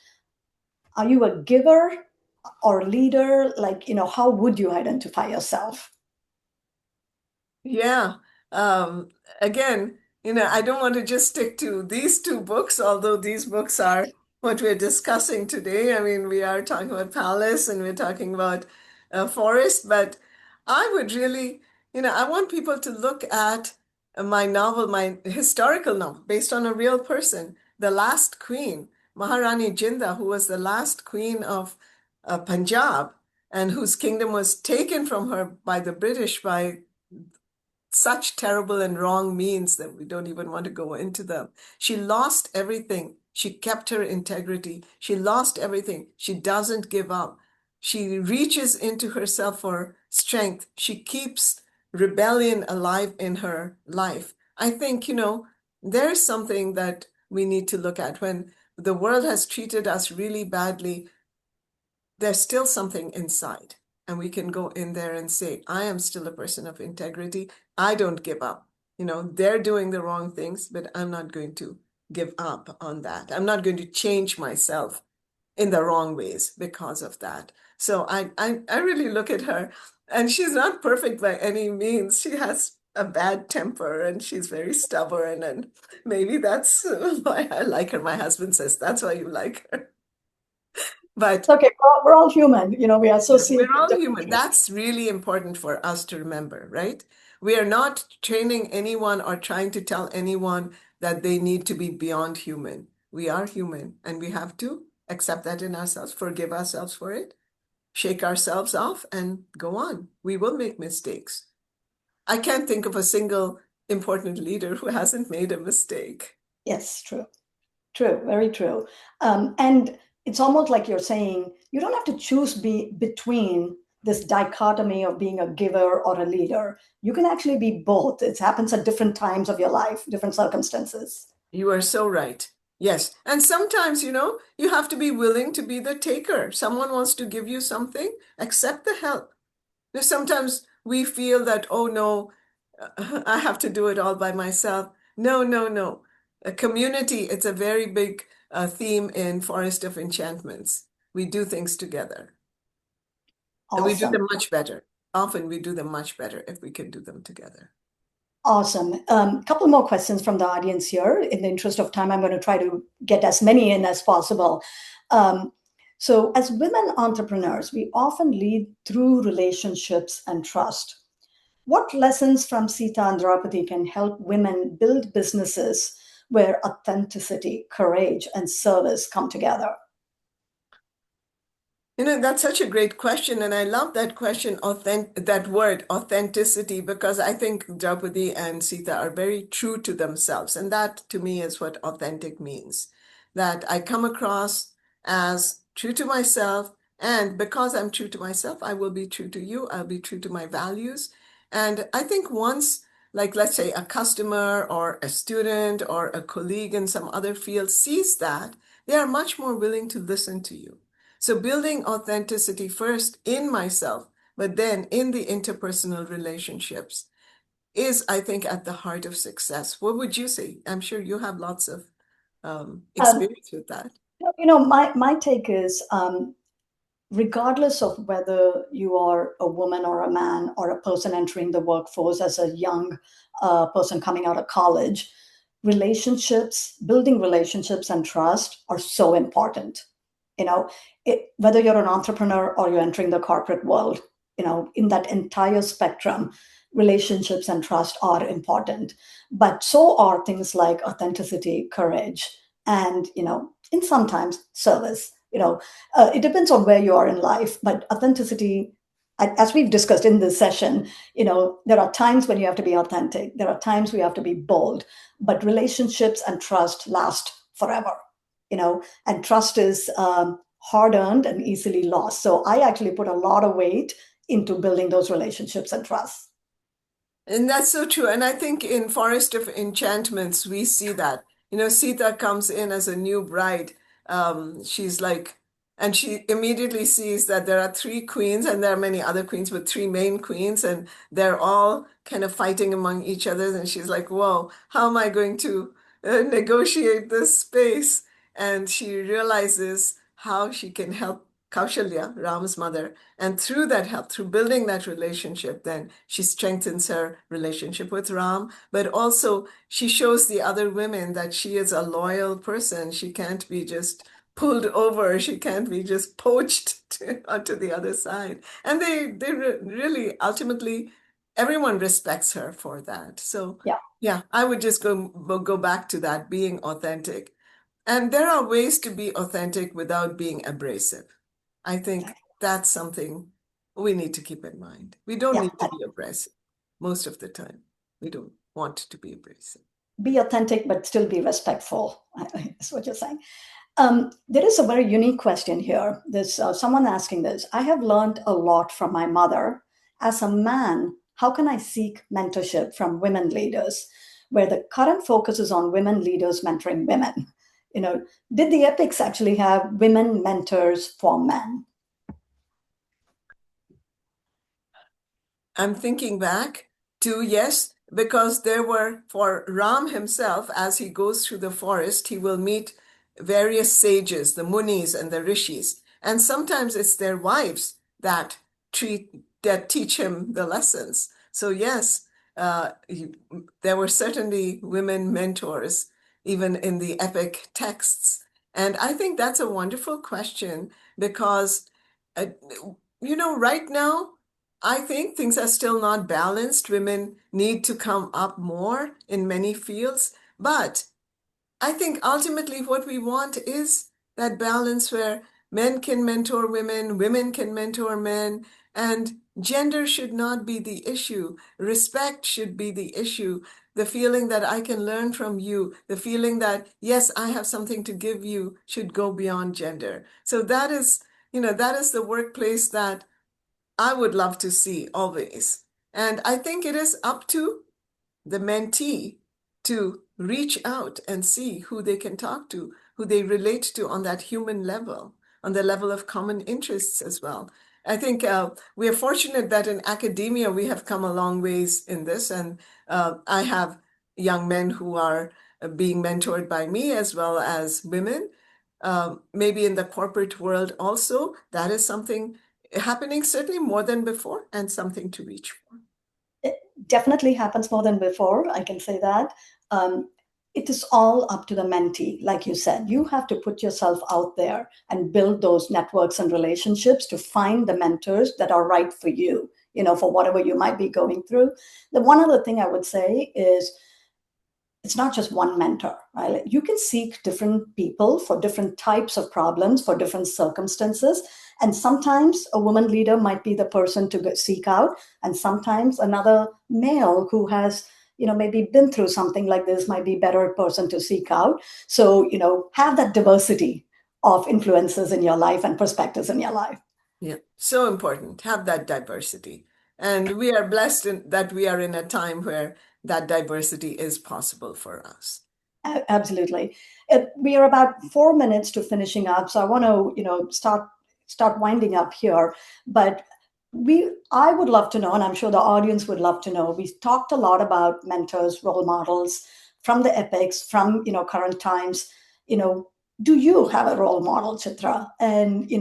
are you a giver or leader? Like, how would you identify yourself? Yeah. Again, I don't want to just stick to these two books, although these books are what we're discussing today. I mean, we are talking about Palace and we're talking about Forest, but I would really, I want people to look at my novel, my historical novel, based on a real person, The Last Queen, Maharani Jinda, who was the last queen of Punjab and whose kingdom was taken from her by the British by such terrible and wrong means that we don't even want to go into them. She lost everything. She kept her integrity. She lost everything. She doesn't give up. She reaches into herself for strength. She keeps rebellion alive in her life. I think, there's something that we need to look at. When the world has treated us really badly, there's still something inside. And we can go in there and say, I am still a person of integrity. I don't give up. They're doing the wrong things, but I'm not going to give up on that. I'm not going to change myself in the wrong ways because of that. So I really look at her, and she's not perfect by any means. She has a bad temper and she's very stubborn, and maybe that's why I like her. My husband says that's why you like her. But Okay, we're all human. We associate we're all with human. That's really important for us to remember, right? We are not training anyone or trying to tell anyone that they need to be beyond human. We are human, and we have to accept that in ourselves, forgive ourselves for it, shake ourselves off, and go on. We will make mistakes. I can't think of a single important leader who hasn't made a mistake. Yes, true. True, very true. And it's almost like you're saying you don't have to choose between this dichotomy of being a giver or a leader. You can actually be both. It happens at different times of your life, different circumstances. You are so right. Yes. And sometimes, you have to be willing to be the taker. Someone wants to give you something, accept the help. Sometimes we feel that, oh no, I have to do it all by myself. No, no, no. A community, it's a very big theme in Forest of Enchantments. We do things together. And we do Awesome. them much better. Often we do them much better if we can do them together. Awesome. A couple more questions from the audience here. In the interest of time, I'm going to try to get as many in as possible. So, as women entrepreneurs, we often lead through relationships and trust. What lessons from Sita and Draupadi can help women build businesses where authenticity, courage, and service come together? That's such a great question. And I love that question, that word, authenticity, because I think Draupadi and Sita are very true to themselves. And that to me is what authentic means, that I come across as true to myself. And because I'm true to myself, I will be true to you. I'll be true to my values. And I think once, like, let's say a customer or a student or a colleague in some other field sees that, they are much more willing to listen to you. So building authenticity first in myself, but then in the interpersonal relationships. is, I think, at the heart of success. What would you say? I'm sure you have lots of experience with that. My take is, regardless of whether you are a woman or a man or a person entering the workforce as a young person coming out of college, building relationships and trust are so important. Whether you're an entrepreneur or you're entering the corporate world, in that entire spectrum, relationships and trust are important. But so are things like authenticity, courage, and, in sometimes service. It depends on where you are in life, but authenticity, as we've discussed in this session, there are times when you have to be authentic. There are times we have to be bold, but relationships and trust last forever. And trust is hard earned and easily lost. So I actually put a lot of weight into building those relationships and trust. And that's so true. And I think in Forest of Enchantments, we see that. Sita comes in as a new bride. She's like, and she immediately sees that there are three queens, and there are many other queens, but three main queens, and they're all kind of fighting among each other. And she's like, whoa, how am I going to negotiate this space? And she realizes how she can help Kaushalya, Ram's mother, and through that help, through building that relationship, then she strengthens her relationship with Ram, but also she shows the other women that she is a loyal person. She can't be just pulled over. She can't be just poached onto the other side. And they really, ultimately, everyone respects her for that. So yeah, I would just go back to that, being authentic. And there are ways to be authentic without being abrasive. I think that's something we need to keep in mind. We don't need to be abrasive most of the time. We don't want to be abrasive. Be authentic, but still be respectful. That's what you're saying. There is a very unique question here. There's someone asking this. I have learned a lot from my mother. As a man, how can I seek mentorship from women leaders, where the current focus is on women leaders mentoring women? Did the epics actually have women mentors for men? I'm thinking back to, yes, because there were, for Ram himself, as he goes through the forest, he will meet various sages, the munis and the rishis. And sometimes it's their wives that teach him the lessons. So yes, there were certainly women mentors, even in the epic texts. And I think that's a wonderful question because, uh, right now, I think things are still not balanced. Women need to come up more in many fields. But I think ultimately what we want is that balance where men can mentor women, women can mentor men, and gender should not be the issue. Respect should be the issue. The feeling that I can learn from you, the feeling that, yes, I have something to give you should go beyond gender. So that is the workplace that I would love to see always. And I think it is up to the mentee to reach out and see who they can talk to, who they relate to on that human level, on the level of common interests as well. I think we are fortunate that in academia we have come a long ways in this, and I have young men who are being mentored by me as well as women. Maybe in the corporate world also, that is something happening certainly more than before and something to reach for. It definitely happens more than before. I can say that. It is all up to the mentee. Like you said, you have to put yourself out there and build those networks and relationships to find the mentors that are right for you, for whatever you might be going through. The one other thing I would say is, it's not just one mentor, right? You can seek different people for different types of problems, for different circumstances. And sometimes a woman leader might be the person to seek out, and sometimes another male who has, maybe been through something like this might be a better person to seek out. So, have that diversity of influences in your life and perspectives in your life. Yeah, so important. Have that diversity. And we are blessed that we are in a time where that diversity is possible for us. Absolutely. We are about 4 minutes to finishing up, so I want to, start winding up here. But I would love to know, and I'm sure the audience would love to know. We talked a lot about mentors, role models from the epics, from current times. You know, do you have a role model, Chitra? And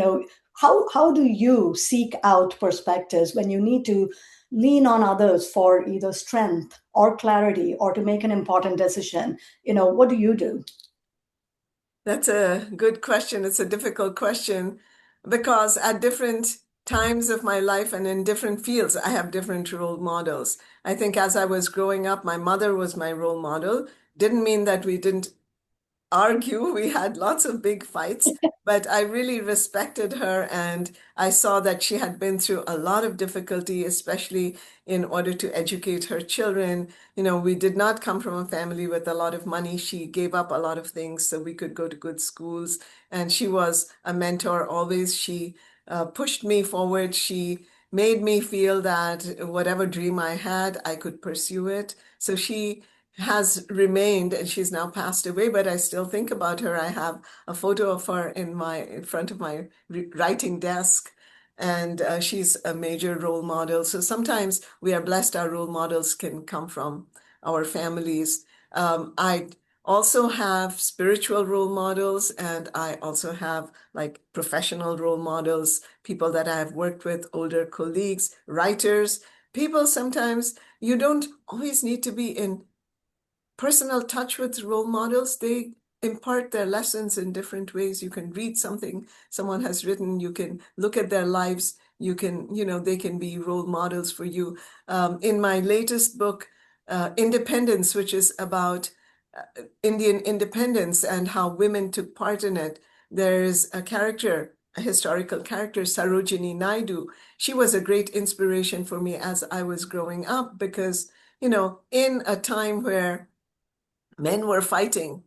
how do you seek out perspectives when you need to lean on others for either strength or clarity or to make an important decision? What do you do? That's a good question. It's a difficult question because at different times of my life and in different fields, I have different role models. I think as I was growing up, my mother was my role model. Didn't mean that we didn't argue. We had lots of big fights, but I really respected her and I saw that she had been through a lot of difficulty, especially in order to educate her children. We did not come from a family with a lot of money. She gave up a lot of things so we could go to good schools. And she was a mentor always. She pushed me forward. She made me feel that whatever dream I had, I could pursue it. So she has remained, and she's now passed away, but I still think about her. I have a photo of her in front of my writing desk, and she's a major role model. So sometimes we are blessed our role models can come from our families. I also have spiritual role models, and I also have like professional role models, people that I have worked with, older colleagues, writers, people sometimes you don't always need to be in personal touch with role models. They impart their lessons in different ways. You can read something someone has written, you can look at their lives, they can be role models for you. In my latest book, Independence, which is about Indian independence and how women took part in it, there's a historical character, Sarojini Naidu. She was a great inspiration for me as I was growing up because, in a time where men were fighting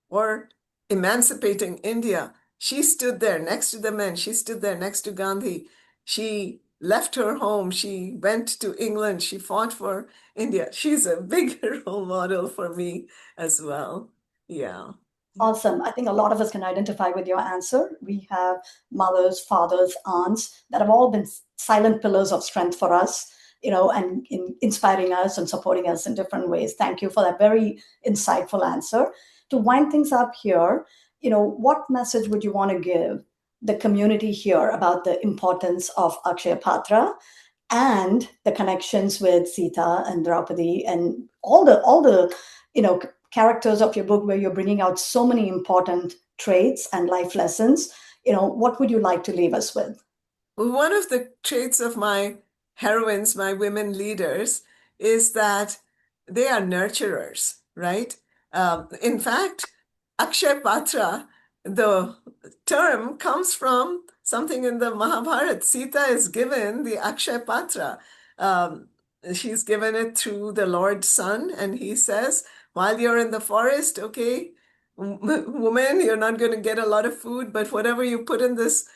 or emancipating India. She stood there next to the men. She stood there next to Gandhi. She left her home. She went to England. She fought for India. She's a big role model for me as well. Yeah. Awesome. I think a lot of us can identify with your answer. We have mothers, fathers, aunts that have all been silent pillars of strength for us, and inspiring us and supporting us in different ways. Thank you for that very insightful answer. To wind things up here, what message would you want to give the community here about the importance of Akshaya Patra and the connections with Sita and Draupadi and all the characters of your book where you're bringing out so many important traits and life lessons? What would you like to leave us with? One of the traits of my heroines, my women leaders, is that they are nurturers, right? In fact, Akshay Patra, the term comes from something in the Mahabharata. Sita is given the Akshay Patra. Um, she's given it through the Lord's Son, and he says, while you're in the forest, okay, woman, you're not going to get a lot of food, but whatever you put in this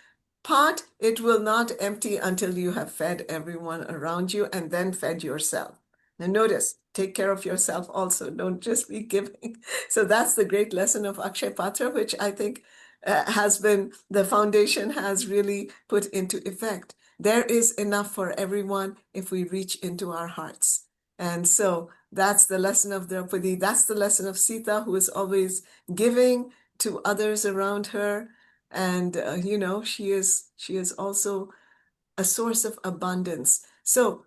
pot, it will not empty until you have fed everyone around you and then fed yourself. Now, notice, take care of yourself also. Don't just be giving. So, that's the great lesson of Akshay Patra, which I think has been the foundation has really put into effect. There is enough for everyone if we reach into our hearts. And so, that's the lesson of Draupadi. That's the lesson of Sita, who is always giving to others around her. And she is also a source of abundance. So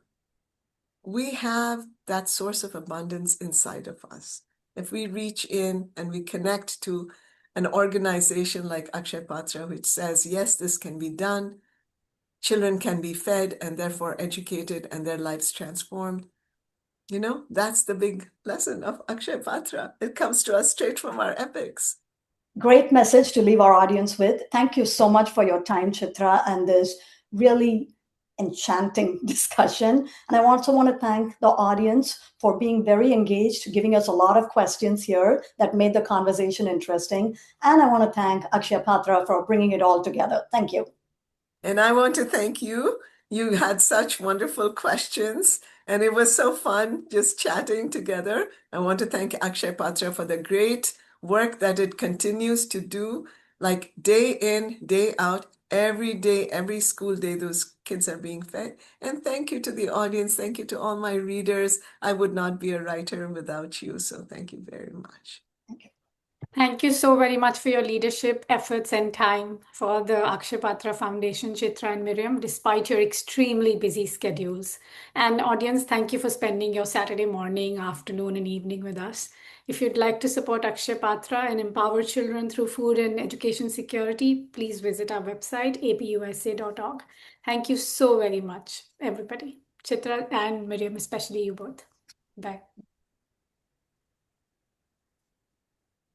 we have that source of abundance inside of us. If we reach in and we connect to an organization like Akshay Patra, which says, yes, this can be done, children can be fed and therefore educated and their lives transformed. That's the big lesson of Akshay Patra. It comes to us straight from our epics. Great message to leave our audience with. Thank you so much for your time, Chitra, and this really enchanting discussion. And I also want to thank the audience for being very engaged, giving us a lot of questions here that made the conversation interesting. And I want to thank Akshaya Patra for bringing it all together. Thank you. And I want to thank you. You had such wonderful questions, and it was so fun just chatting together. I want to thank Akshay Patra for the great work that it continues to do, like day in, day out, every day, every school day, those kids are being fed. And thank you to the audience. Thank you to all my readers. I would not be a writer without you. So thank you very much. Thank you. Thank you so very much for your leadership, efforts, and time for the Akshaya Patra Foundation, Chitra and Miriam, despite your extremely busy schedules. And audience, thank you for spending your Saturday morning, afternoon, and evening with us. If you'd like to support Akshaya Patra and empower children through food and education security, please visit our website, apusa.org. Thank you so very much, everybody. Chitra and Miriam, especially you both. Bye.